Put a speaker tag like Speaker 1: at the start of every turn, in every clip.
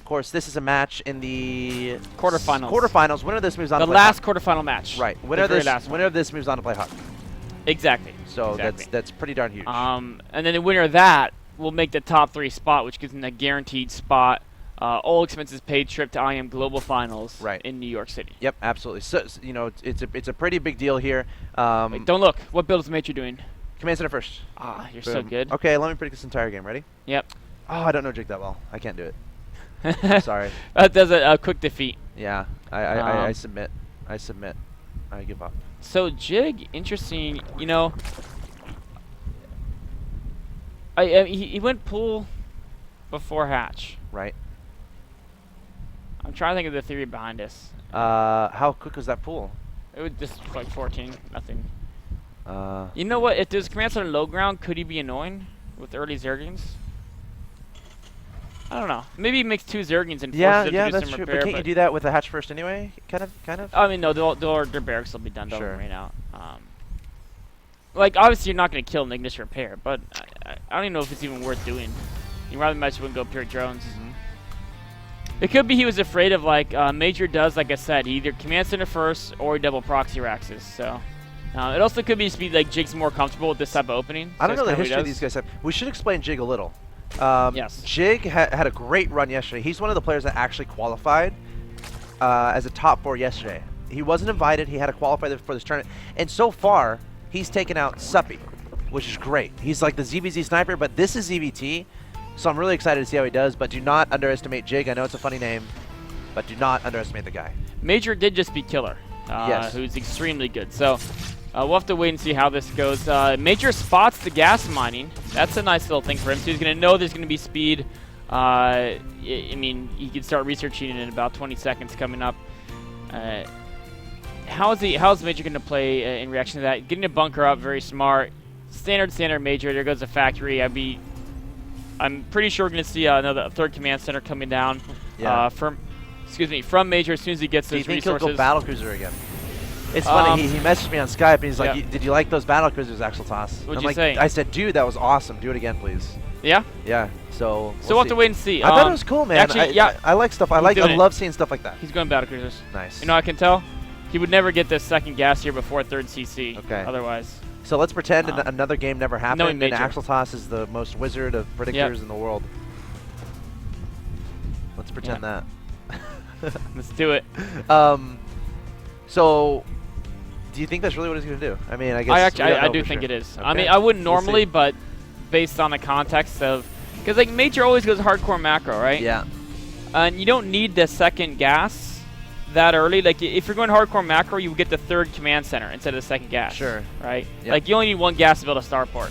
Speaker 1: course, this is a match in the
Speaker 2: quarterfinals.
Speaker 1: Quarterfinals. Winner of this moves on.
Speaker 2: The
Speaker 1: to play
Speaker 2: last
Speaker 1: Huck.
Speaker 2: quarterfinal match.
Speaker 1: Right. Winner of this moves on to play Huck.
Speaker 2: Exactly.
Speaker 1: So
Speaker 2: exactly.
Speaker 1: that's pretty darn huge.
Speaker 2: And then the winner of that will make the top 3 spot, which gives them a guaranteed spot. All expenses paid trip to IEM Global Finals in New York City.
Speaker 1: Yep, absolutely. So you know, it's a pretty big deal here.
Speaker 2: Wait, don't look. What build is Major doing?
Speaker 1: Command center first.
Speaker 2: Ah, you're
Speaker 1: Boom.
Speaker 2: so good.
Speaker 1: Okay, let me predict this entire game. Ready?
Speaker 2: Yep.
Speaker 1: Oh, I don't know Jig that well. I can't do it. I'm sorry.
Speaker 2: That does a quick defeat.
Speaker 1: Yeah, I submit. I submit. I give up.
Speaker 2: So Jig, interesting. You know, he went pool before hatch.
Speaker 1: Right.
Speaker 2: I'm trying to think of the theory behind this.
Speaker 1: How quick was that pool?
Speaker 2: It was just like 14, nothing. You know what? If there's command center low ground, could he be annoying with early Zergings? I don't know. Maybe he makes 2 Zergings and forces it to do
Speaker 1: that's
Speaker 2: some
Speaker 1: true.
Speaker 2: repair.
Speaker 1: But can't you do that with a hatch first anyway? Kind of.
Speaker 2: I mean, no, their barracks will be done
Speaker 1: Sure.
Speaker 2: right now. Like, obviously, you're not going to kill an Ignis repair, but I don't even know if it's even worth doing. You rather might as well go pure drones. It could be he was afraid of, like, Major does, like I said, he either command center first or he double proxy Raxes, so. It also could be just be, like, Jig's more comfortable with this type of opening.
Speaker 1: I don't know the history these guys have. We should explain Jig a little.
Speaker 2: Yes.
Speaker 1: Jig had a great run yesterday. He's one of the players that actually qualified as a top 4 yesterday. He wasn't invited. He had to qualify for this tournament. And so far, he's taken out Suppy, which is great. He's like the ZBZ sniper, but this is ZBT. So I'm really excited to see how he does, but do not underestimate Jig. I know it's a funny name, but do not underestimate the guy.
Speaker 2: Major did just beat Killer, who's extremely good. So we'll have to wait and see how this goes. Major spots the gas mining. That's a nice little thing for him. So he's going to know there's going to be speed. I mean, he can start researching it in about 20 seconds coming up. How is Major going to play in reaction to that? Getting a bunker up, very smart. Standard Major. There goes the factory. I'm pretty sure we're going to see a third command center coming down from Major as soon as he gets those resources.
Speaker 1: Do you think he'll go battlecruiser again? It's funny. He messaged me on Skype and he's like, "Did you like those battlecruisers, Axel Toss?"
Speaker 2: What'd you say?
Speaker 1: I said, "Dude, that was awesome. Do it again, please."
Speaker 2: Yeah.
Speaker 1: Yeah. So
Speaker 2: we'll have to wait and see.
Speaker 1: I thought it was cool, man.
Speaker 2: Actually,
Speaker 1: I like stuff. I love seeing stuff like that.
Speaker 2: He's going battlecruisers.
Speaker 1: Nice.
Speaker 2: You know, I can tell. He would never get this second gas here before third CC.
Speaker 1: Okay.
Speaker 2: Otherwise.
Speaker 1: So let's pretend another game never happened. And Axel Toss is the most wizard of predictors in the world. Let's pretend that.
Speaker 2: Let's do it.
Speaker 1: So, do you think that's really what he's going to do? I mean, I guess
Speaker 2: I do think it is.
Speaker 1: Okay.
Speaker 2: I mean, I wouldn't normally, but based on the context of, because like Major always goes hardcore macro, right?
Speaker 1: Yeah.
Speaker 2: And you don't need the second gas that early. Like if you're going hardcore macro, you would get the third command center instead of the second gas.
Speaker 1: Sure.
Speaker 2: Right.
Speaker 1: Yep.
Speaker 2: Like you only need 1 gas to build a starport.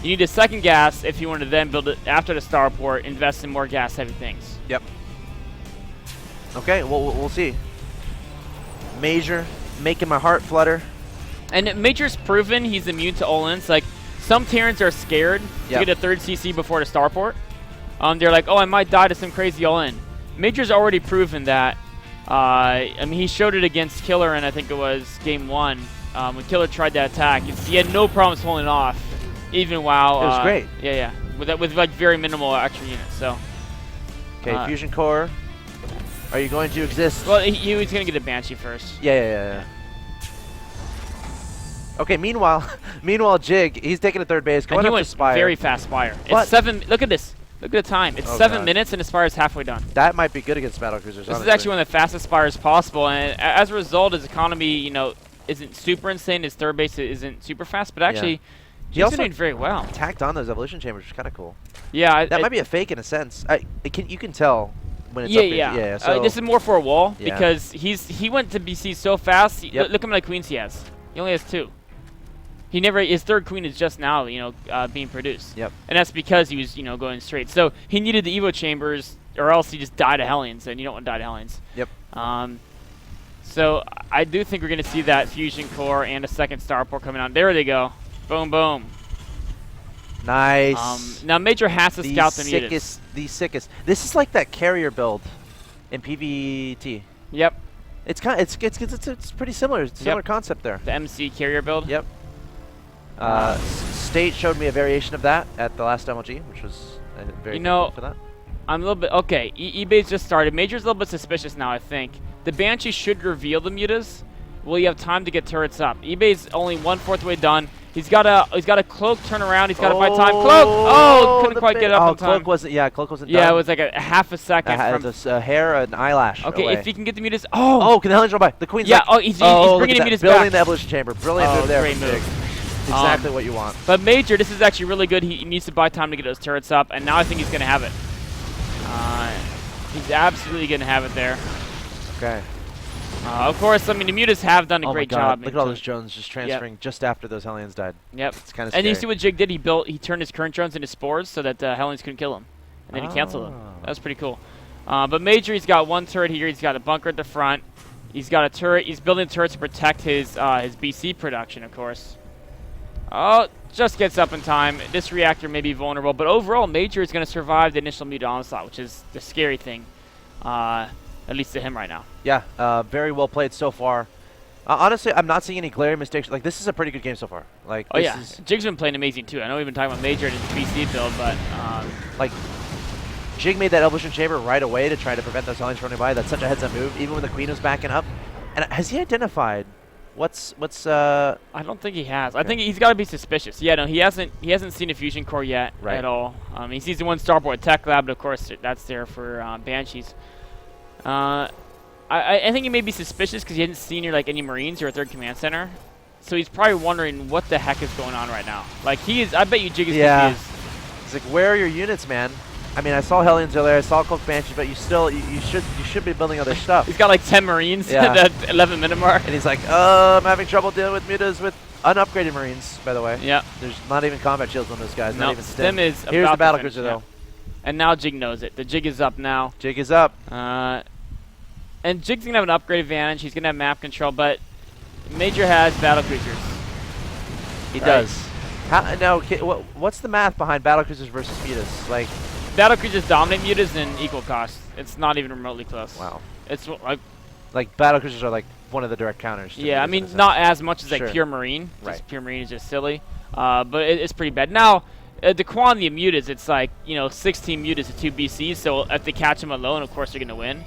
Speaker 2: You need a second gas if you want to then build it after the starport, invest in more gas heavy things.
Speaker 1: Yep. Okay, well, we'll see. Major, making my heart flutter.
Speaker 2: And Major's proven he's immune to all-ins. Like, some Terrans are scared to get a third CC before the starport. They're like, oh, I might die to some crazy all-in. Major's already proven that. I mean, he showed it against Killer, and I think it was game 1. When Killer tried to attack, he had no problems holding off, even while...
Speaker 1: It was great.
Speaker 2: Yeah. With like very minimal extra units, so...
Speaker 1: Okay, Fusion Core. Are you going to exist?
Speaker 2: Well, he was going to get a Banshee first.
Speaker 1: Yeah. Okay, meanwhile, Jig, he's taking a third base, going up to Spire.
Speaker 2: Very fast Spire. It's 7... Look at this. Look at the time. It's 7 minutes, and the Spire is halfway done.
Speaker 1: That might be good against battlecruisers,
Speaker 2: This is actually one of the fastest Spires possible, and as a result, his economy, you know, isn't super insane. His third base isn't super fast, but actually, he's also doing very well.
Speaker 1: Tacked on those evolution chambers, which is kind of cool.
Speaker 2: Yeah.
Speaker 1: That might be a fake in a sense. You can tell when it's up here. Yeah. So
Speaker 2: this is more for a wall, because he went to BC so fast. Look how many queens he has. He only has 2. His third queen is just now, being produced.
Speaker 1: Yep.
Speaker 2: And that's because he was, going straight. So he needed the Evo chambers, or else he just died to Hellions, and you don't want to die to Hellions.
Speaker 1: Yep.
Speaker 2: So I do think we're going to see that Fusion Core and a second starport coming out. There they go. Boom, boom.
Speaker 1: Nice.
Speaker 2: Now Major has to scout the mutants.
Speaker 1: The sickest. This is like that carrier build in PvT.
Speaker 2: Yep.
Speaker 1: It's pretty similar. It's a similar concept there.
Speaker 2: The MC carrier build.
Speaker 1: Yep. State showed me a variation of that at the last MLG, which was very cool for that.
Speaker 2: I'm a little bit okay. eBay's just started. Major's a little bit suspicious now. I think the Banshee should reveal the mutas. Will you have time to get turrets up? eBay's only 1/4 way done. He's got a cloak turn around. He's got to buy time. Cloak. Oh, couldn't quite get up in time.
Speaker 1: Cloak wasn't. Yeah, cloak wasn't.
Speaker 2: Yeah,
Speaker 1: done.
Speaker 2: it was like a half a second.
Speaker 1: It was a hair, an eyelash.
Speaker 2: Okay,
Speaker 1: away.
Speaker 2: if he can get the mutas. Oh,
Speaker 1: can the Hellions roll by? The Queen's.
Speaker 2: Yeah.
Speaker 1: Like,
Speaker 2: oh, he's bringing the mutas
Speaker 1: building
Speaker 2: back.
Speaker 1: the evolution chamber. Brilliant move there.
Speaker 2: Great move.
Speaker 1: Exactly what you want.
Speaker 2: But Major, this is actually really good. He needs to buy time to get those turrets up, and now I think he's gonna have it. He's absolutely gonna have it there.
Speaker 1: Okay.
Speaker 2: Of course, I mean the mutas have done a great job.
Speaker 1: Look at all those drones just transferring just after those Hellions died.
Speaker 2: Yep.
Speaker 1: It's kind of
Speaker 2: scary. And you see what Jig did? He turned his current drones into spores so that Hellions couldn't kill him, and then he canceled them. That was pretty cool. But Major, he's got one turret here. He's got a bunker at the front. He's got a turret. He's building turrets to protect his BC production, of course. Oh, just gets up in time. This reactor may be vulnerable, but overall, Major is going to survive the initial muta onslaught, which is the scary thing, at least to him right now.
Speaker 1: Yeah, very well played so far. Honestly, I'm not seeing any glaring mistakes. Like, this is a pretty good game so far. Like,
Speaker 2: oh yeah, Jig's been playing amazing too. I know we've been talking about Major and his BC build, but
Speaker 1: like, Jig made that evolution chamber right away to try to prevent those Hellions from running by. That's such a heads-up move, even when the Queen was backing up. And has he identified what's
Speaker 2: I don't think he has. Okay. I think he's got to be suspicious. Yeah, no, he hasn't seen a fusion core yet at all. He sees the one starboard tech lab, but of course that's there for Banshees. I think he may be suspicious because he hasn't seen any Marines or a third command center. So he's probably wondering what the heck is going on right now. Like I bet you Jig is confused.
Speaker 1: It's like, where are your units, man? I mean, I saw Hellions earlier, I saw Cloak Banshee, but you should be building other stuff.
Speaker 2: He's got like 10 Marines at that 11-minute mark.
Speaker 1: And he's like, I'm having trouble dealing with mutas with unupgraded Marines, by the way.
Speaker 2: Yeah.
Speaker 1: There's not even combat shields on those guys, not even stim.
Speaker 2: Is
Speaker 1: Here's the battlecruiser, though.
Speaker 2: And now Jig knows it. The Jig is up now.
Speaker 1: Jig is up.
Speaker 2: And Jig's going to have an upgrade advantage. He's going to have map control, but Major has battlecruisers.
Speaker 1: He does. Now, what's the math behind battlecruisers versus mutas? Like,
Speaker 2: battlecruisers dominate mutas in equal cost. It's not even remotely close.
Speaker 1: Wow.
Speaker 2: It's
Speaker 1: like battlecruisers are like one of the direct counters.
Speaker 2: Yeah, I mean not as much as like pure Marine.
Speaker 1: Right.
Speaker 2: Pure Marine is just silly. But it's pretty bad. Now, the quantity of mutas, it's like 16 mutas to 2 BCs. So if they catch them alone, of course they're gonna win.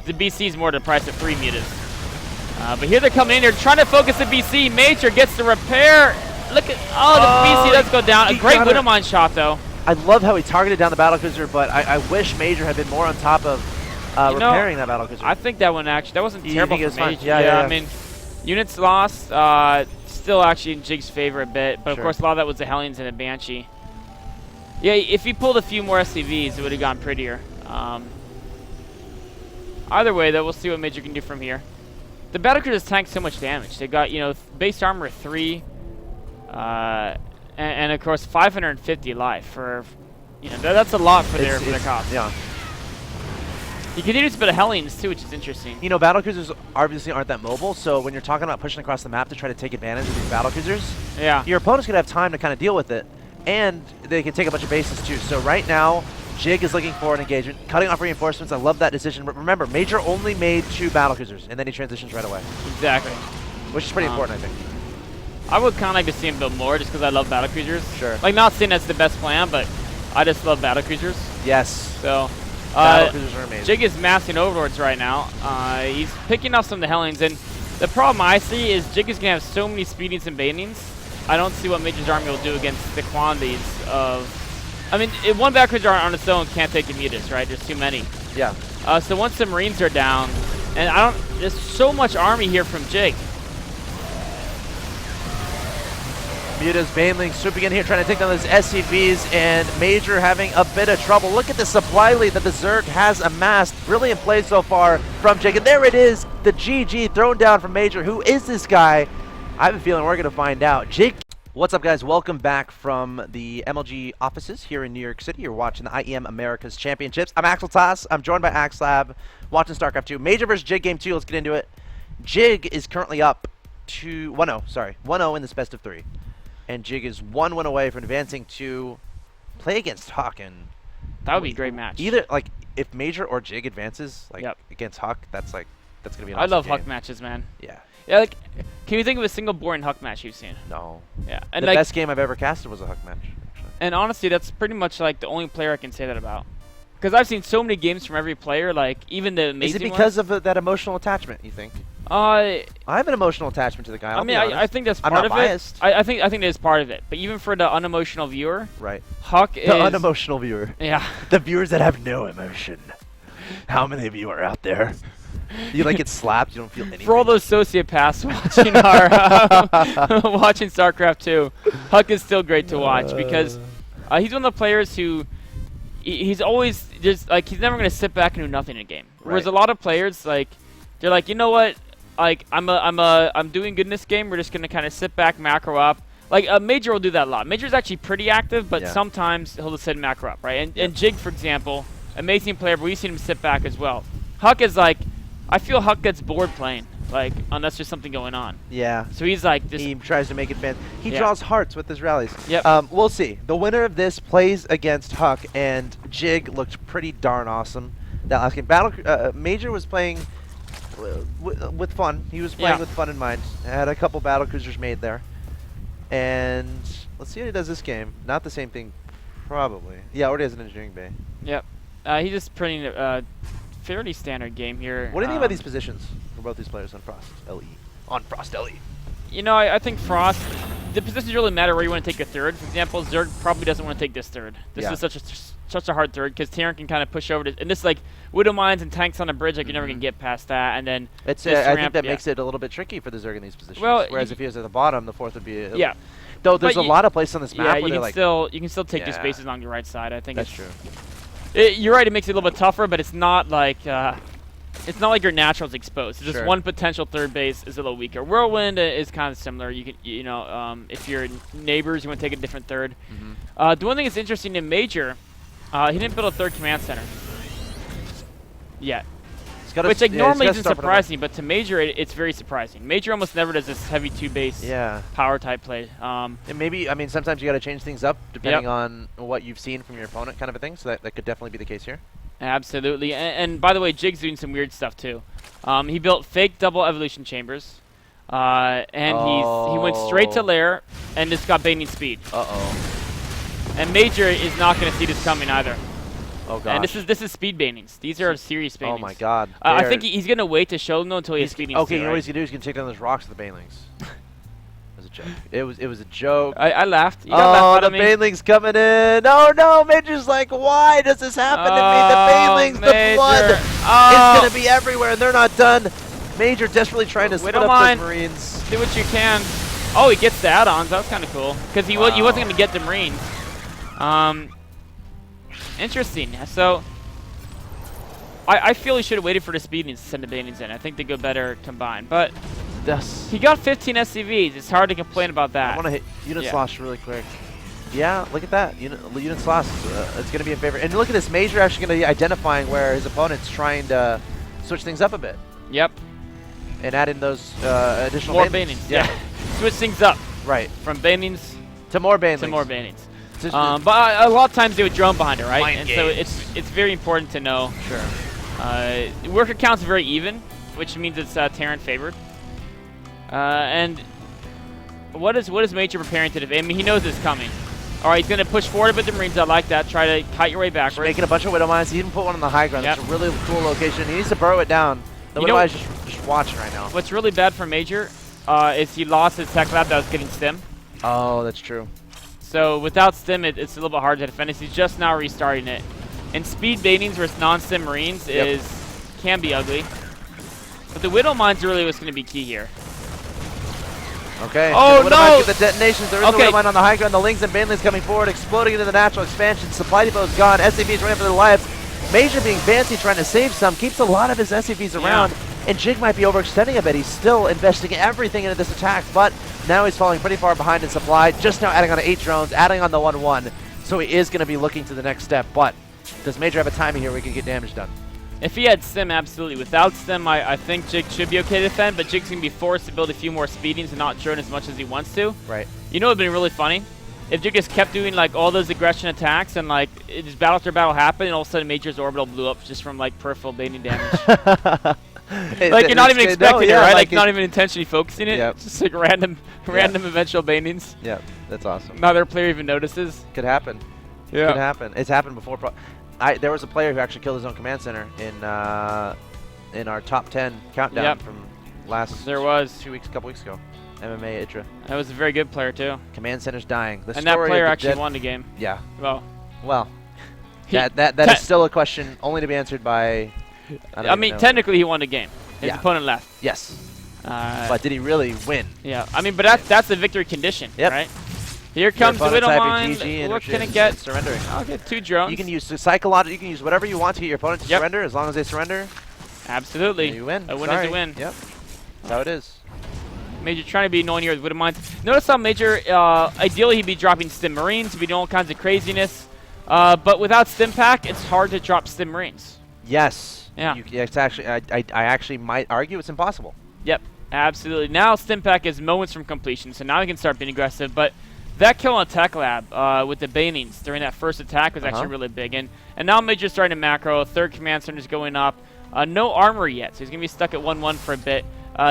Speaker 2: The BC is more the price of 3 mutas. But here they're coming in. They're trying to focus the BC. Major gets the repair. Look at the BC does go down. A great widow mine shot though.
Speaker 1: I love how he targeted down the battlecruiser, but I wish Major had been more on top of repairing that battlecruiser.
Speaker 2: I think that wasn't terrible for Major.
Speaker 1: Yeah.
Speaker 2: I mean, units lost, still actually in Jig's favor a bit, but of course a lot of that was the Hellions and the Banshee. Yeah, if he pulled a few more SCVs, it would have gone prettier. Either way, though, we'll see what Major can do from here. The battlecruisers tanked so much damage. They got base armor 3. And of course 550 life for that's a lot for their cost.
Speaker 1: Yeah.
Speaker 2: You can use a bit of Hellions too, which is interesting.
Speaker 1: Battlecruisers obviously aren't that mobile, so when you're talking about pushing across the map to try to take advantage of these battlecruisers, your opponent's gonna have time to kind of deal with it, and they can take a bunch of bases too. So right now, Jig is looking for an engagement, cutting off reinforcements. I love that decision. But remember, Major only made 2 battlecruisers, and then he transitions right away.
Speaker 2: Exactly.
Speaker 1: Which is pretty important, I think.
Speaker 2: I would kind of like to see him build more just because I love battlecruisers.
Speaker 1: Sure.
Speaker 2: Like, not saying that's the best plan, but I just love battlecruisers.
Speaker 1: Yes.
Speaker 2: So,
Speaker 1: battlecruisers are amazing.
Speaker 2: Jig is massing overlords right now. He's picking up some of the Hellions, and the problem I see is Jig is going to have so many speedings and banings. I don't see what Major's army will do against the quantities of... I mean, one battlecruiser on its own can't take the mutas, right? There's too many.
Speaker 1: Yeah.
Speaker 2: So once the Marines are down, and there's so much army here from Jig.
Speaker 1: Mutas, Banelings swooping in here, trying to take down those SCVs, and Major having a bit of trouble. Look at the supply lead that the Zerg has amassed. Brilliant play so far from Jig, and there it is, the GG thrown down from Major. Who is this guy? I have a feeling we're going to find out. Jig. What's up, guys? Welcome back from the MLG offices here in New York City. You're watching the IEM America's Championships. I'm Axel Toss. I'm joined by Axlab, watching StarCraft 2. Major versus Jig game 2. Let's get into it. Jig is currently up to 1-0. Sorry, 1-0 in this best of 3. And Jig is 1 win away from advancing to play against Huck. And
Speaker 2: that would be a great match.
Speaker 1: Either, like, if Major or Jig advances, like, against Huck, that's going to be an awesome
Speaker 2: I love
Speaker 1: game.
Speaker 2: Huck matches, man.
Speaker 1: Yeah.
Speaker 2: Yeah, like, can you think of a single boring Huck match you've seen?
Speaker 1: No.
Speaker 2: Yeah. And
Speaker 1: the best game I've ever casted was a Huck match, actually.
Speaker 2: And honestly, that's pretty much, like, the only player I can say that about. Because I've seen so many games from every player, like even the amazing
Speaker 1: Is it because of that emotional attachment, you think?
Speaker 2: I
Speaker 1: have an emotional attachment to the guy.
Speaker 2: I think that's part
Speaker 1: I'm not
Speaker 2: of
Speaker 1: biased.
Speaker 2: it. I think that is part of it. But even for the unemotional viewer,
Speaker 1: right?
Speaker 2: Huck is
Speaker 1: the unemotional viewer.
Speaker 2: Yeah.
Speaker 1: The viewers that have no emotion. How many of you are out there? You like get slapped, you don't feel anything.
Speaker 2: For all those sociopaths watching our watching StarCraft 2, Huck is still great to watch because he's one of the players who he's always just like he's never gonna sit back and do nothing in a game.
Speaker 1: Right.
Speaker 2: Whereas a lot of players like they're like, you know what, like I'm doing good in this game. We're just gonna kind of sit back, macro up. Like Major will do that a lot. Major's actually pretty active, but sometimes he'll just sit and macro up, right? And Jig, for example, amazing player, but we've seen him sit back as well. Huck is like, I feel Huck gets bored playing, like unless there's something going on.
Speaker 1: Yeah.
Speaker 2: So he's like,
Speaker 1: he tries to make it fun. He draws hearts with his rallies.
Speaker 2: Yep.
Speaker 1: We'll see. The winner of this plays against Huck, and Jig looked pretty darn awesome that last game. Major was playing with fun. He was playing with fun in mind. Had a couple battle cruisers made there. And let's see how he does this game. Not the same thing, probably. Yeah, already has an engineering bay.
Speaker 2: Yep. He's just putting a fairly standard game here.
Speaker 1: What do you think about these positions for both these players on Frost LE? On Frost LE.
Speaker 2: You know, I think Frost, the positions really matter where you want to take your third. For example, Zerg probably doesn't want to take this third. This is such a hard third because Terran can kind of push over to, and this like Widow Mines and tanks on a bridge, like you're never gonna get past that, and then
Speaker 1: it's I think that makes it a little bit tricky for the Zerg in these positions.
Speaker 2: Well,
Speaker 1: whereas if he was at the bottom, the fourth would be
Speaker 2: Though
Speaker 1: there's a lot of places on this map where
Speaker 2: you
Speaker 1: they're
Speaker 2: can still take your spaces along your right side. I think
Speaker 1: that's true.
Speaker 2: You're right. It makes it a little bit tougher, but it's not like your natural's exposed. It's just one potential third base is a little weaker. Whirlwind is kind of similar. You can if you're neighbors, you want to take a different third. The one thing that's interesting in Major, he didn't build a third command center yet. Which like normally isn't surprising, but to Major it's very surprising. Major almost never does this heavy 2-base power type play.
Speaker 1: And maybe, I mean, sometimes you got to change things up depending on what you've seen from your opponent kind of a thing, so that could definitely be the case here.
Speaker 2: Absolutely. And by the way, Jig's doing some weird stuff too. He built fake double evolution chambers, and he went straight to lair and just got baiting speed. And Major is not going to see this coming either.
Speaker 1: Oh god.
Speaker 2: And this is speed baitings. These are serious baitings.
Speaker 1: Oh my god.
Speaker 2: I think he's gonna wait to show them though until he has speeding.
Speaker 1: Okay, you know what he's gonna do? He's gonna take down those rocks with the banelings. It was a joke. It was a joke.
Speaker 2: I laughed. You
Speaker 1: got the banelings coming in. Oh no, Major's like, why does this happen to me? The banelings, the blood is gonna be everywhere, and they're not done. Major desperately trying to split up those Marines.
Speaker 2: Do what you can. Oh, he gets the add-ons. That was kind of cool because he wasn't gonna get the Marines. Interesting. So, I feel he should have waited for the speed and send the banings in. I think they go better combined. But he got 15 SCVs. It's hard to complain about that.
Speaker 1: I want to hit unit slosh really quick. Yeah, look at that. Unit slosh. It's going to be in favor. And look at this. Major actually going to be identifying where his opponent's trying to switch things up a bit.
Speaker 2: Yep.
Speaker 1: And add in those additional
Speaker 2: banings. Yeah. Switch things up.
Speaker 1: Right.
Speaker 2: From banings
Speaker 1: to more banings.
Speaker 2: To more banings. But a lot of times they would drone behind it, right?
Speaker 1: Mind
Speaker 2: so it's very important to know.
Speaker 1: Sure.
Speaker 2: Worker count's very even, which means it's Terran favored. And what is Major preparing to defend? I mean, he knows it's coming. All right, he's going to push forward with the Marines. I like that. Try to kite your way backwards.
Speaker 1: Making a bunch of Widow Mines. He even put one on the high ground. That's a really cool location. He needs to burrow it down. The Widow Mines just watching right now.
Speaker 2: What's really bad for Major is he lost his tech lab that was getting stim.
Speaker 1: Oh, that's true.
Speaker 2: So without stim, it's a little bit hard to defend. He's just now restarting it. And speed baitings versus non-stim Marines can be ugly. But the Widow Mines really what's going to be key here.
Speaker 1: Okay.
Speaker 2: Oh no!
Speaker 1: The detonations. There is a Widow Mine on the high ground. The Lings and Banelings coming forward, exploding into the natural expansion. Supply depot is gone. SCVs running for their lives. Major being fancy, trying to save some, keeps a lot of his SCVs around. And Jig might be overextending a bit. He's still investing everything into this attack, but now he's falling pretty far behind in supply. Just now adding on 8 drones, adding on the 1-1. So he is going to be looking to the next step. But does Major have a timing here where he can get damage done?
Speaker 2: If he had stim, absolutely. Without stim, I think Jig should be okay to defend, but Jig's going to be forced to build a few more speedings and not drone as much as he wants to.
Speaker 1: Right.
Speaker 2: You know what would be really funny? If Jig just kept doing like all those aggression attacks and like just battle after battle happened and all of a sudden Major's orbital blew up just from like peripheral baiting damage. Like you're not even expecting it, right? Like not even intentionally focusing it. It's just like random eventual banings.
Speaker 1: Yeah, that's awesome.
Speaker 2: Not their player even notices.
Speaker 1: Could happen.
Speaker 2: Yeah.
Speaker 1: Could happen. It's happened before. there was a player who actually killed his own command center in our top 10 countdown from last.
Speaker 2: There was
Speaker 1: a couple weeks ago. MMA Idra.
Speaker 2: That was a very good player too.
Speaker 1: Command center's dying.
Speaker 2: And that player actually won the game.
Speaker 1: Yeah.
Speaker 2: Well.
Speaker 1: That is still a question only to be answered by.
Speaker 2: I mean, technically he won the game. His opponent left.
Speaker 1: Yes. But did he really win?
Speaker 2: Yeah. I mean, but that's the victory condition, right? Here comes the Widowmine. What can it get?
Speaker 1: Surrendering.
Speaker 2: I'll get 2 drones.
Speaker 1: You can use psychological. You can use whatever you want to get your opponent to surrender, as long as they surrender.
Speaker 2: Absolutely.
Speaker 1: You win.
Speaker 2: A win is a win.
Speaker 1: Yep. That's how it is.
Speaker 2: Major trying to be annoying here with Widowmines. Notice how Major, ideally he'd be dropping Stim Marines, he'd be doing all kinds of craziness. But without Stim Pack, it's hard to drop Stim Marines.
Speaker 1: Yes.
Speaker 2: Yeah.
Speaker 1: It's actually, I actually might argue it's impossible.
Speaker 2: Yep. Absolutely. Now Stim Pack is moments from completion, so now he can start being aggressive. But that kill on Tech Lab with the Banings during that first attack was actually really big. And now Major's starting to macro. 3rd command center is going up. No armor yet, so he's going to be stuck at 1-1 for a bit.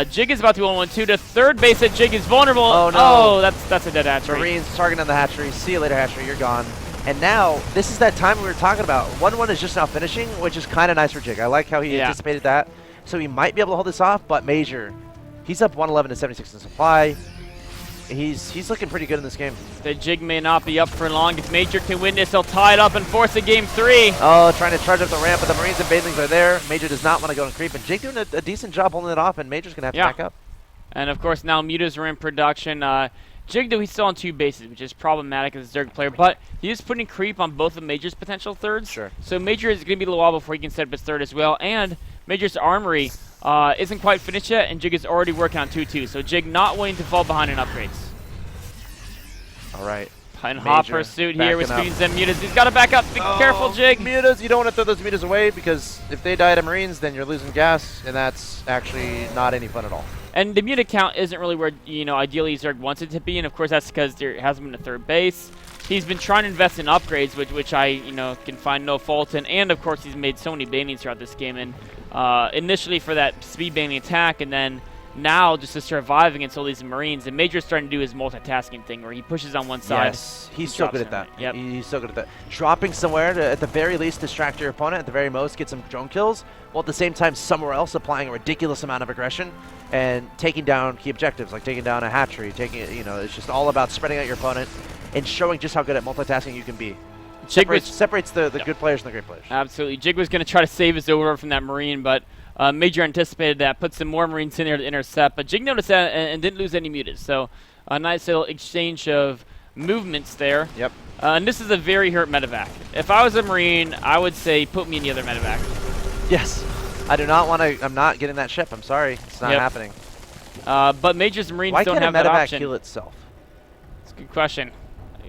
Speaker 2: Jig is about to be 1-1-2. The 3rd base at Jig is vulnerable.
Speaker 1: Oh, no.
Speaker 2: Oh, that's a dead hatchery.
Speaker 1: Marines targeting on the hatchery. See you later, hatchery. You're gone. And now, this is that time we were talking about. 1-1 is just now finishing, which is kind of nice for Jig. I like how he anticipated that. So he might be able to hold this off, but Major, he's up 111 to 76 in supply. He's looking pretty good in this game.
Speaker 2: The Jig may not be up for long. If Major can win this, he'll tie it up and force a game 3.
Speaker 1: Oh, trying to charge up the ramp, but the Marines and Banelings are there. Major does not want to go and creep, and Jig doing a decent job holding it off, and Major's going to have to back up.
Speaker 2: And of course, now mutas are in production. Jig, though, he's still on 2 bases, which is problematic as a Zerg player, but he is putting creep on both of Major's potential 3rds.
Speaker 1: Sure.
Speaker 2: So Major is going to be a little while before he can set up his 3rd as well, and Major's armory isn't quite finished yet, and Jig is already working on 2-2. So Jig not willing to fall behind in upgrades.
Speaker 1: All right.
Speaker 2: And hot pursuit here with speeds and mutas. He's got to back up. Be careful, Jig.
Speaker 1: Mutas, you don't want to throw those mutas away, because if they die to Marines, then you're losing gas, and that's actually not any fun at all.
Speaker 2: And the muta count isn't really where, ideally Zerg wants it to be, and of course that's because there hasn't been a 3rd base. He's been trying to invest in upgrades, which I, can find no fault in, and of course he's made so many banings throughout this game, and initially for that speed banning attack, and then now just to survive against all these Marines. And Major's starting to do his multitasking thing where he pushes on one side.
Speaker 1: Yes, he's so good at that.
Speaker 2: Yep.
Speaker 1: He's so good at that. Dropping somewhere to, at the very least, distract your opponent, at the very most, get some drone kills, while at the same time somewhere else applying a ridiculous amount of aggression and taking down key objectives, like taking down a hatchery, it's just all about spreading out your opponent and showing just how good at multitasking you can be. Separates the good players and the great players.
Speaker 2: Absolutely. Jig was going to try to save his overlord from that Marine, but Major anticipated that, put some more Marines in there to intercept, but Jig noticed that and didn't lose any mutas. So a nice little exchange of movements there.
Speaker 1: Yep.
Speaker 2: And this is a very hurt medevac. If I was a Marine, I would say put me in the other medevac.
Speaker 1: Yes. I do not want to. I'm not getting that ship. I'm sorry. It's not happening.
Speaker 2: But Major's Marines don't have that option.
Speaker 1: Why can't a medevac heal itself?
Speaker 2: It's a good question.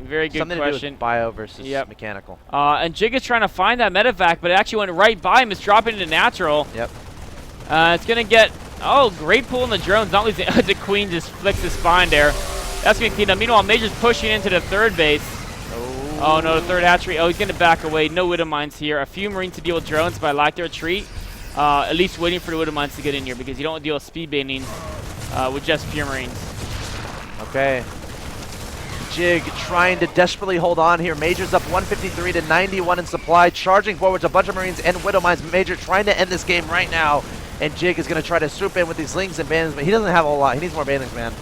Speaker 2: Very good
Speaker 1: question. Something to do with bio versus mechanical.
Speaker 2: And Jig is trying to find that medevac, but it actually went right by him. It's dropping into natural.
Speaker 1: Yep.
Speaker 2: It's going to get... Oh, great pull in the drones. Not losing... the Queen just flicks his spine there. That's going to clean up. Meanwhile, Major's pushing into the 3rd base. Oh, no, the 3rd hatchery. Oh, he's going to back away. No Widowmines here. A few Marines to deal with drones, but I like their retreat. At least waiting for the Widowmines to get in here, because you don't deal with speed banning with just pure Marines.
Speaker 1: Okay. Jig trying to desperately hold on here. Major's up 153 to 91 in supply, charging forwards a bunch of Marines and Widowmines. Major trying to end this game right now, and Jig is going to try to swoop in with these Lings and Banelings, but he doesn't have a whole lot. He needs more Banelings, man.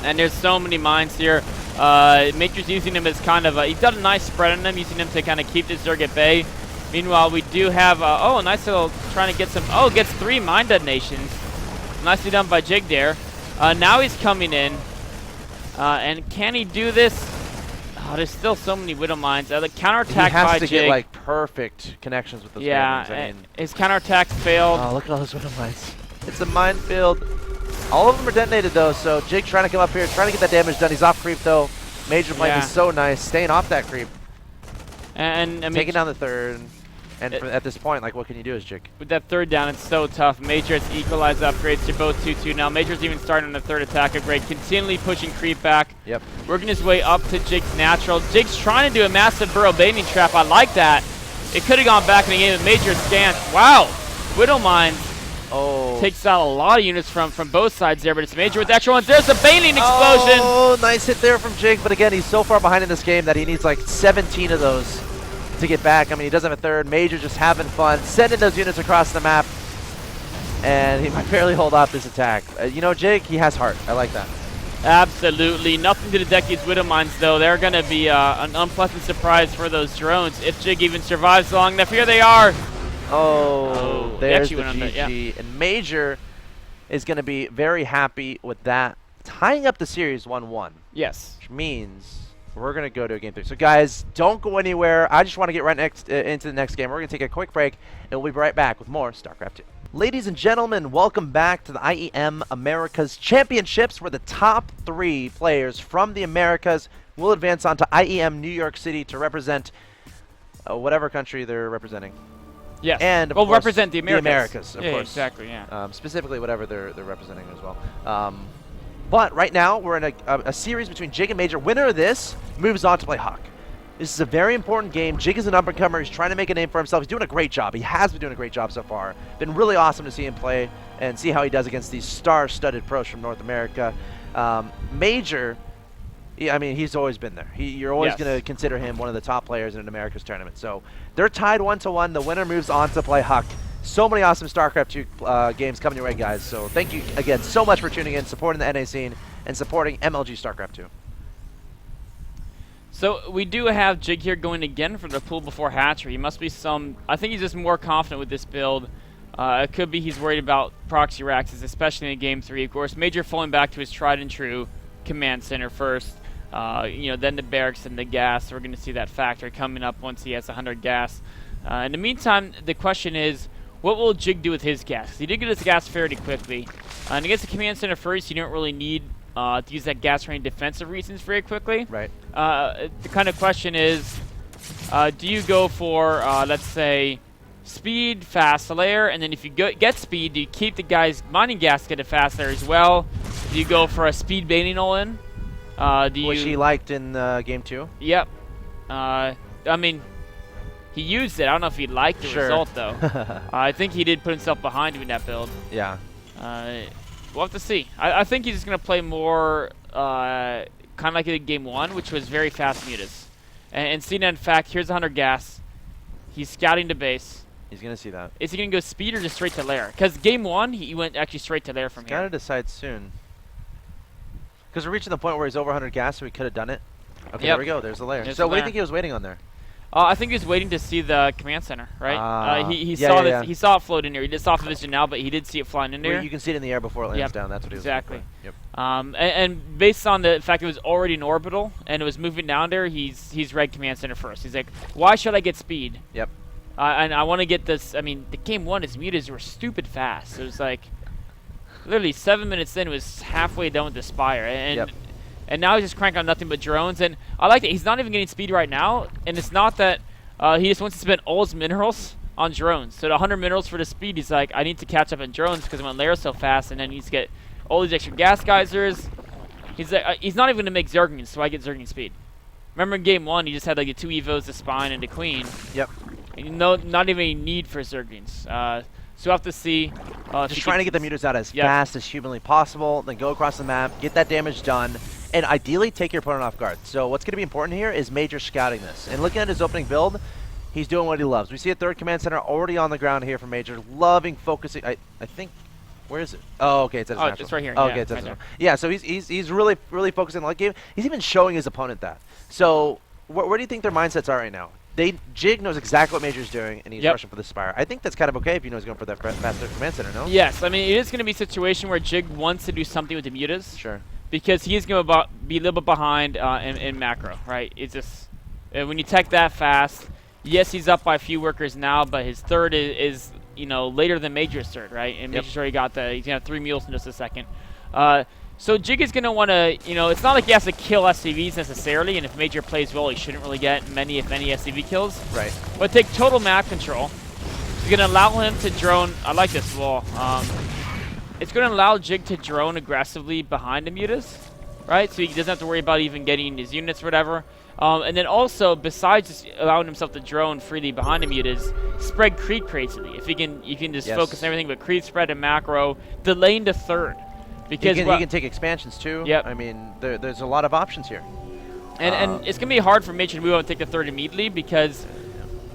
Speaker 2: And there's so many mines here. Major's using him as kind of he's done a nice spread on them, using him to kind of keep this Zerg at bay. Meanwhile, we do have, a nice little, trying to get some, gets 3 mine detonations. Nicely done by Jig there. Now he's coming in. And can he do this? Oh, there's still so many Widowmines. The counterattack by Jig.
Speaker 1: He has to get, like, perfect connections with those Banelings. I mean,
Speaker 2: his counterattack failed.
Speaker 1: Oh, look at all those Widowmines. It's a minefield. All of them are detonated, though, so Jig trying to come up here, trying to get that damage done. He's off creep, though. Major playing is so nice, staying off that creep.
Speaker 2: And I mean,
Speaker 1: taking down the 3rd. And at this point, like, what can you do as Jig?
Speaker 2: With that 3rd down, it's so tough. Major has equalized upgrades to both 2-2 now. Major's even starting on the 3rd attack upgrade, continually pushing creep back.
Speaker 1: Yep.
Speaker 2: Working his way up to Jig's natural. Jig's trying to do a massive burrow baiting trap. I like that. It could have gone back in the game, but Major scans. Wow! Widowmines takes out a lot of units from both sides there, but it's Major with extra ones. There's a baiting explosion!
Speaker 1: Oh, nice hit there from Jig, but again, he's so far behind in this game that he needs like 17 of those. to get back. I mean, he doesn't have a third. Major just having fun, sending those units across the map, and he might barely hold off this attack. You know, Jake, he has heart. I like that.
Speaker 2: Absolutely. Nothing to the Decades Widow Mines, though. They're going to be an unpleasant surprise for those drones if Jig even survives long enough. Here they are.
Speaker 1: Oh, there's the GG.
Speaker 2: Yeah.
Speaker 1: And Major is going to be very happy with that, tying up the series 1-1.
Speaker 2: Yes.
Speaker 1: Which means we're going to go to Game 3. So, guys, don't go anywhere. I just want to get right into the next game. We're going to take a quick break, and we'll be right back with more StarCraft 2. Ladies and gentlemen, welcome back to the IEM Americas Championships, where the top 3 players from the Americas will advance on to IEM New York City to represent whatever country they're representing.
Speaker 2: Yes.
Speaker 1: And
Speaker 2: well, represent the Americas.
Speaker 1: The Americas, of course.
Speaker 2: Exactly, yeah.
Speaker 1: Specifically, whatever they're representing as well. But right now, we're in a series between Jig and Major. Winner of this moves on to play Hawk. This is a very important game. Jig is an up-and-comer. He's trying to make a name for himself. He's doing a great job. He has been doing a great job so far. Been really awesome to see him play and see how he does against these star-studded pros from North America. Major, yeah, I mean, he's always been there. You're always going to consider him one of the top players in an Americas tournament. So they're tied 1-1. The winner moves on to play Huck. So many awesome StarCraft 2 games coming your way, guys. So thank you again so much for tuning in, supporting the NA scene, and supporting MLG StarCraft 2.
Speaker 2: So we do have Jig here going again for the pool before hatchery. He must be I think he's just more confident with this build. It could be he's worried about proxy racks, especially in Game 3. Of course, Major falling back to his tried and true command center first. Then the barracks and the gas. We're going to see that factor coming up once he has 100 gas. In the meantime, the question is, what will Jig do with his gas? He did get his gas fairly quickly. And against the command center first, you don't really need to use that gas for any defensive reasons very quickly.
Speaker 1: Right.
Speaker 2: The kind of question is, do you go for, let's say, speed, fast layer, and then if you get speed, do you keep the guy's mining gas get a fast layer as well? Do you go for a speed baiting all-in?
Speaker 1: Which he liked in Game 2?
Speaker 2: Yep. I mean, he used it. I don't know if he liked the result, though. I think he did put himself behind him in that build.
Speaker 1: Yeah.
Speaker 2: We'll have to see. I think he's just going to play more kind of like in Game 1, which was very fast mutas. And seeing that, in fact, here's 100 gas. He's scouting to base.
Speaker 1: He's going to see that.
Speaker 2: Is he going to go speed or just straight to lair? Because Game 1, he went actually straight to lair from here.
Speaker 1: Got to decide soon. Because we're reaching the point where he's over 100 gas, so he could have done it. Okay, there we go. There's the lair. So what do you think he was waiting on there?
Speaker 2: I think he was waiting to see the command center, right? He saw it float in here. He just off of vision now, but he did see it flying in there.
Speaker 1: Well, you can see it in the air before it lands down. That's what he was
Speaker 2: exactly.
Speaker 1: Yep.
Speaker 2: And based on the fact it was already in orbital and it was moving down there, he's read command center first. He's like, why should I get speed?
Speaker 1: Yep.
Speaker 2: And I want to get this. I mean, the Game 1, his mutas were stupid fast. It was like literally 7 minutes in, it was halfway done with the Spire. And now he's just cranking on nothing but drones. And I like that he's not even getting speed right now. And it's not that he just wants to spend all his minerals on drones. So the 100 minerals for the speed, he's like, I need to catch up in drones because I'm going to layer so fast. And then he needs to get all these extra gas geysers. He's like, he's not even going to make Zerglings, so I get Zergling speed. Remember in Game 1, he just had like the 2 Evos, the Spine, and the Queen.
Speaker 1: Yep.
Speaker 2: And not even a need for Zerglings. So we'll have to see.
Speaker 1: Just trying to get the mutas out as fast as humanly possible, then go across the map, get that damage done, and ideally take your opponent off guard. So what's going to be important here is Major scouting this. And looking at his opening build, he's doing what he loves. We see a third command center already on the ground here for Major, loving focusing. I think, where is it? Oh, okay, it's at his natural.
Speaker 2: It's right here.
Speaker 1: Oh, okay, it's at his natural. Yeah, so he's really focusing on the late game. He's even showing his opponent that. So where do you think their mindsets are right now? Jig knows exactly what Major's doing, and he's rushing for the Spire. I think that's kind of okay if he knows he's going for that faster command center, no?
Speaker 2: Yes, I mean, it is going to be a situation where Jig wants to do something with the mutas.
Speaker 1: Sure.
Speaker 2: Because he's going to be a little bit behind in macro, right? It's just, when you tech that fast, yes, he's up by a few workers now, but his third is later than Major's third, right? And Major's already got he's going to have 3 mules in just a second. So Jig is going to want to, it's not like he has to kill SCVs necessarily, and if Major plays well, he shouldn't really get many, if any, SCV kills.
Speaker 1: Right.
Speaker 2: But take total map control. It's going to allow him to drone. I like this wall. It's going to allow Jig to drone aggressively behind the mutas, right? So he doesn't have to worry about even getting his units or whatever. And then also, besides just allowing himself to drone freely behind the mutas, spread creep crazily. If you can just focus on everything but creep, spread, and macro, delaying the third. Because
Speaker 1: he can take expansions too.
Speaker 2: Yep.
Speaker 1: I mean, there's a lot of options here.
Speaker 2: And it's going to be hard for Major to move out and take the third immediately because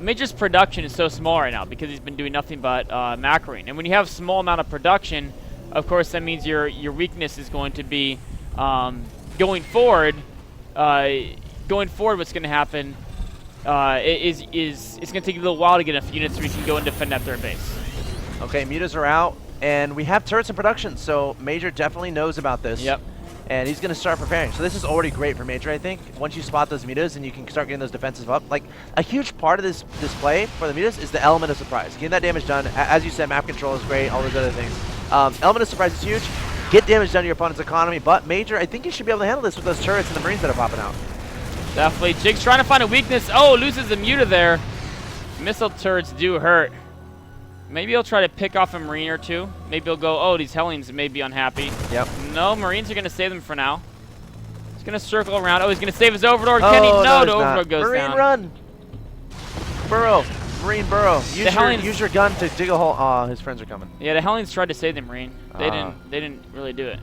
Speaker 2: Major's production is so small right now because he's been doing nothing but macroing. And when you have small amount of production, of course, that means your weakness is going to be going forward. What's going to happen is it's going to take a little while to get enough units so we can go and defend that third base.
Speaker 1: Okay, mutas are out, and we have turrets in production, so Major definitely knows about this.
Speaker 2: Yep.
Speaker 1: And he's going to start preparing. So this is already great for Major, I think. Once you spot those mutas and you can start getting those defensive up. Like, a huge part of this play for the mutas is the element of surprise. Getting that damage done. As you said, map control is great, all those other things. Element of surprise is huge. Get damage done to your opponent's economy. But Major, I think you should be able to handle this with those turrets and the Marines that are popping out.
Speaker 2: Definitely. Jig's trying to find a weakness. Oh, loses the muta there. Missile turrets do hurt. Maybe he'll try to pick off a Marine or two. Maybe he'll go, oh, these Hellions may be unhappy. Yep. No, Marines are going to save them for now. He's going to circle around. Oh, he's going to save his Overlord. Can he? No, the Overlord goes
Speaker 1: Marine
Speaker 2: down.
Speaker 1: Run! Burrow. Marine burrow. Use your gun to dig a hole. Aw, his friends are coming.
Speaker 2: Yeah, the Hellions tried to save the Marine. They didn't really do it.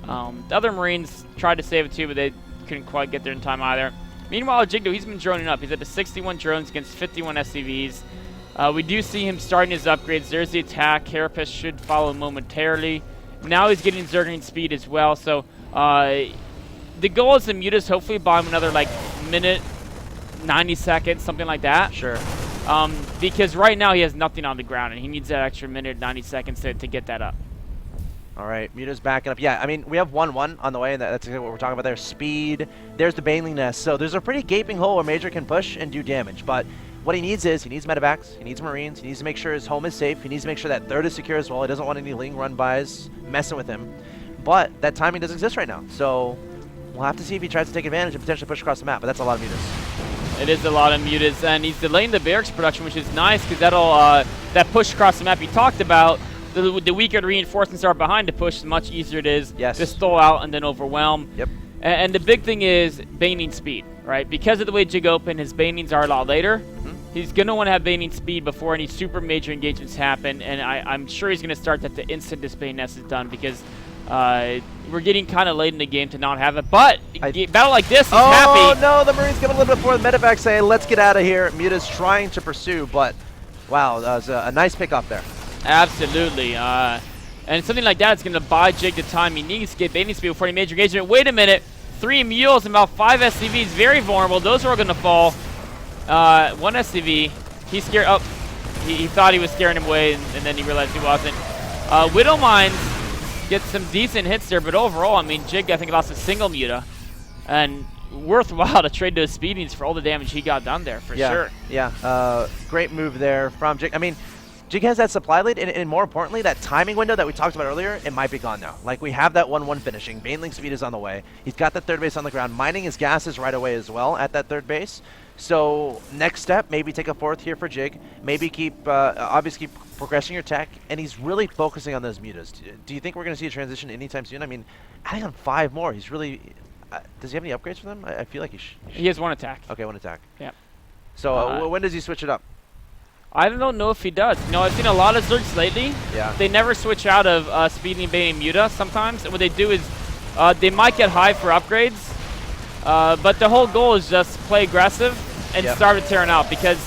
Speaker 2: The other Marines tried to save it too, but they couldn't quite get there in time either. Meanwhile, Jigdo, he's been droning up. He's at the 61 drones against 51 SCVs. We do see him starting his upgrades. There's the attack. Carapace should follow momentarily. Now he's getting Zergling speed as well. So the goal is to mutas hopefully buy him another like minute, 90 seconds, something like that.
Speaker 1: Sure.
Speaker 2: Because right now he has nothing on the ground, and he needs that extra minute, 90 seconds to get that up.
Speaker 1: All right, Muta's backing up. Yeah, I mean, we have 1-1 on the way, and that's what we're talking about there. Speed. There's the Baneling Nest. So there's a pretty gaping hole where Major can push and do damage. But what he needs medevacs, he needs Marines, he needs to make sure his home is safe, he needs to make sure that third is secure as well. He doesn't want any Ling run-bys messing with him. But that timing doesn't exist right now. So we'll have to see if he tries to take advantage and potentially push across the map. But that's a lot of Mutas.
Speaker 2: It is a lot of mutas, and he's delaying the barracks production, which is nice because that'll that push across the map he talked about. The weaker the reinforcements are behind to push, the much easier it is to stall out and then overwhelm.
Speaker 1: Yep.
Speaker 2: And the big thing is Baning speed, right? Because of the way Jig opened, his Banings are a lot later. He's going to want to have Baning speed before any super major engagements happen, and I'm sure he's going to start that the instant this Bane Nest is done because we're getting kind of late in the game to not have it. But battle like this is happy.
Speaker 1: Oh, no, the Marines coming a little bit before the medevac saying, let's get out of here. Muta's trying to pursue, but wow, that was a nice pick up there.
Speaker 2: Absolutely. And something like that is going to buy Jig the time he needs to get Baning speed before any major engagement. Wait a minute. 3 mules and about 5 SCVs, very vulnerable. Those are all going to fall. 1 SCV, he's scared. Oh, he thought he was scaring him away, and then he realized he wasn't. Widow Mines gets some decent hits there, but overall, I mean, Jig, I think, lost a single muta. And worthwhile to trade those speedings for all the damage he got done there, for sure.
Speaker 1: Yeah, great move there from Jig. I mean, Jig has that supply lead, and more importantly, that timing window that we talked about earlier, it might be gone now. Like, we have that 1-1 finishing. Baneling speed is on the way. He's got that third base on the ground. Mining his gases right away as well at that third base. So, next step, maybe take a fourth here for Jig. Maybe obviously keep progressing your tech, and he's really focusing on those mutas. Do you think we're going to see a transition anytime soon? I mean, adding on 5 more, he's really... does he have any upgrades for them? I feel like he should.
Speaker 2: He has 1 attack.
Speaker 1: Okay, 1 attack.
Speaker 2: Yeah.
Speaker 1: So, when does he switch it up?
Speaker 2: I don't know if he does. You know, I've seen a lot of Zergs lately.
Speaker 1: Yeah. They
Speaker 2: never switch out of speeding, Baning, muta sometimes. And what they do is they might get high for upgrades, but the whole goal is just play aggressive and start with Terran out, because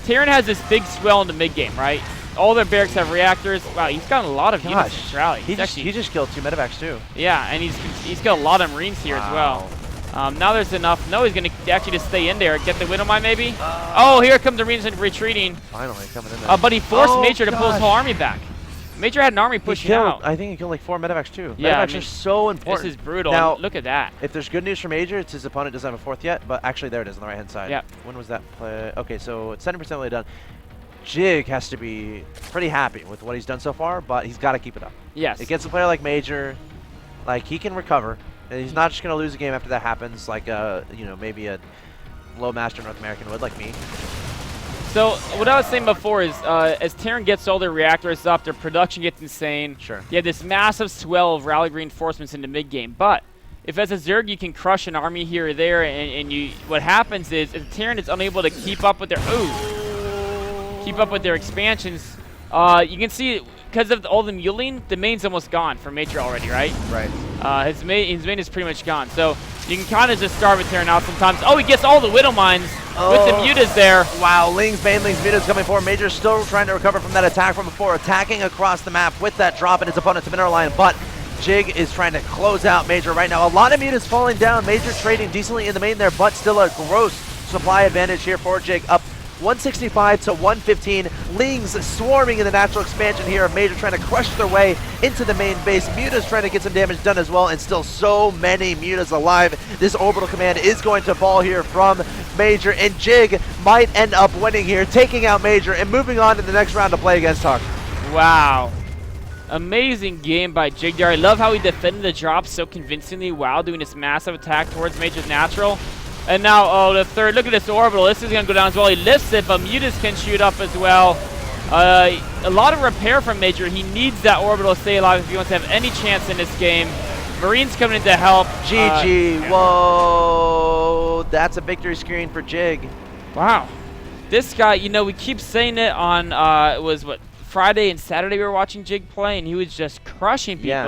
Speaker 2: Terran has this big swell in the mid game, right? All their barracks have reactors. Wow, he's got a lot of units in this rally.
Speaker 1: He just killed 2 medevacs too.
Speaker 2: Yeah, and he's got a lot of Marines here as well. Now there's enough. No, he's going to actually just stay in there. Get the Widowmine maybe? Oh, here comes the Marines retreating.
Speaker 1: Finally coming in there.
Speaker 2: But he forced Major to pull his whole army back. Major had an army pushing out.
Speaker 1: I think he killed like 4 medevacs too.
Speaker 2: Yeah,
Speaker 1: medevacs are so important.
Speaker 2: This is brutal.
Speaker 1: Now,
Speaker 2: look at that.
Speaker 1: If there's good news for Major, it's his opponent doesn't have a 4th yet, but actually there it is on the right-hand side.
Speaker 2: Yeah.
Speaker 1: When was that play? Okay, so it's 70% really done. Jig has to be pretty happy with what he's done so far, but he's got to keep it up.
Speaker 2: Yes.
Speaker 1: Against a player like Major, like, he can recover. And he's not just going to lose a game after that happens, like, you know, maybe a low master North American would, like me.
Speaker 2: So what I was saying before is, as Terran gets all their reactors up, their production gets insane.
Speaker 1: Sure.
Speaker 2: You have this massive swell of rally reinforcements into mid game, but if as a Zerg you can crush an army here or there, and what happens is, if Terran is unable to keep up with their expansions, you can see because of all the muling, the main's almost gone for Major already, right?
Speaker 1: Right.
Speaker 2: His main is pretty much gone. So You can kind of just starve a Terran out sometimes. Oh, he gets all the Widow Mines with the Mutas there.
Speaker 1: Wow, Ling's, Baneling's Muta's coming forward. Major's still trying to recover from that attack from before, attacking across the map with that drop in his opponent's mineral line, but Jig is trying to close out Major right now. A lot of Mutas falling down. Major trading decently in the main there, but still a gross supply advantage here for Jig. Up 165 to 115. Ling's swarming in the natural expansion here. Major trying to crush their way into the main base. Muta's trying to get some damage done as well, and still so many Mutas alive. This orbital command is going to fall here from Major, and Jig might end up winning here, taking out Major and moving on to the next round to play against Tuck.
Speaker 2: Wow. Amazing game by Jig there. I love how he defended the drop so convincingly while doing this massive attack towards Major's natural. And now, oh, the third. Look at this orbital. This is going to go down as well. He lifts it, but Mutas can shoot up as well. A lot of repair from Major. He needs that orbital to stay alive if he wants to have any chance in this game. Marines coming in to help.
Speaker 1: GG. Whoa. That's a victory screen for Jig.
Speaker 2: Wow. This guy, you know, we keep saying it on, it was what, Friday and Saturday we were watching Jig play, and he was just crushing people. Yeah.